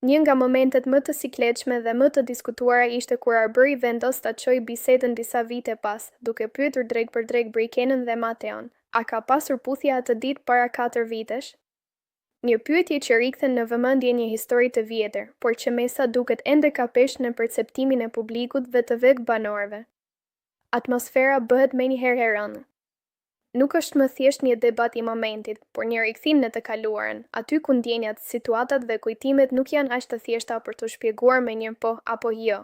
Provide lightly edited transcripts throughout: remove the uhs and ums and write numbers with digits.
Një nga momentet më të sikletshme dhe më të diskutuara ishte kur Arbery vendos ta çojë bisedën disa vite pas, duke pyetur drejt për drejt Braykenën dhe Mateon: "A ka pasur puthje atë ditë para 4 vitesh?" Një pyetje që rikthen në vëmendje një histori të vjetër, por që me sa duket ende ka peshë në perceptimin e publikut dhe të vetë banorëve. Atmosfera bëhet menjëherë e rëndë. Nuk është më thjesht një debat i momentit, por një rikthim në të kaluarën, aty ku ndjenjat, situatat dhe kujtimet nuk janë aq të thjeshta për të shpjeguar me një po apo jo.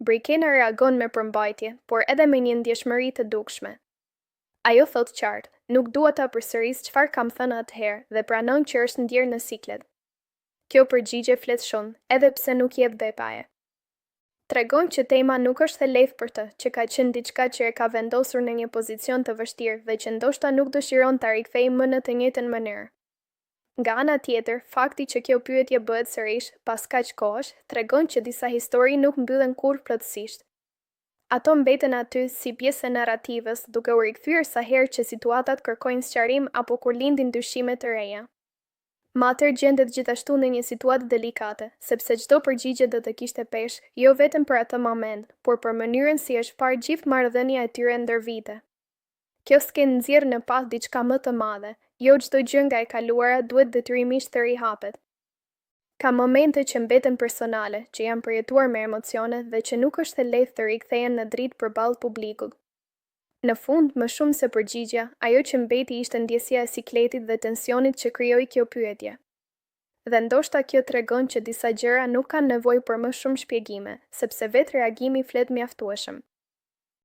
Braykena reagon me përmbajtje, por edhe me një ndjeshmëri të dukshme. Ajo thot qartë: "Nuk dua ta përsëris çfarë kam thënë atëherë" dhe pranon që është ndjerë në siklet. Kjo përgjigje flet shumë, edhe pse nuk jep detaje. Tregon që tema nuk është e lehtë për të, që ka qenë diçka që e ka vendosur në një pozicion të vështirë dhe që ndoshta nuk dëshiron ta rikthejë më në të njëjtën mënyrë. Nga ana tjetër, fakti që kjo pyetje bëhet sërish pas kaq kohësh, tregon që disa histori nuk mbyllen kurrë plotësisht. Ato mbeten aty si pjesë e narrativës, duke u rikthyer sa herë që situatat kërkojnë sqarim apo kur lindin dyshime të reja. Mater gjendet gjithashtu në një situatë delikate, sepse çdo përgjigje do të kishte peshë, jo vetëm për atë moment, por për mënyrën si është parë gjithë marrëdhënia e tyre ndër vite. Kjo skenë nxjerr në pas diçka më të madhe, jo çdo gjë nga e kaluara duhet detyrimisht të rihapet. Ka momente që mbeten personale, që janë përjetuar me emocione dhe që nuk është e lehtë të rikthehen në dritë përballë publikut. Në fund, më shumë se përgjigja, ajo që mbeti ishte ndjesia e sikletit dhe tensionit që krijoi kjo pyetje. Dhe ndoshta kjo tregon që disa gjëra nuk kanë nevojë për më shumë shpjegime, sepse vetë reagimi flet mjaftueshëm.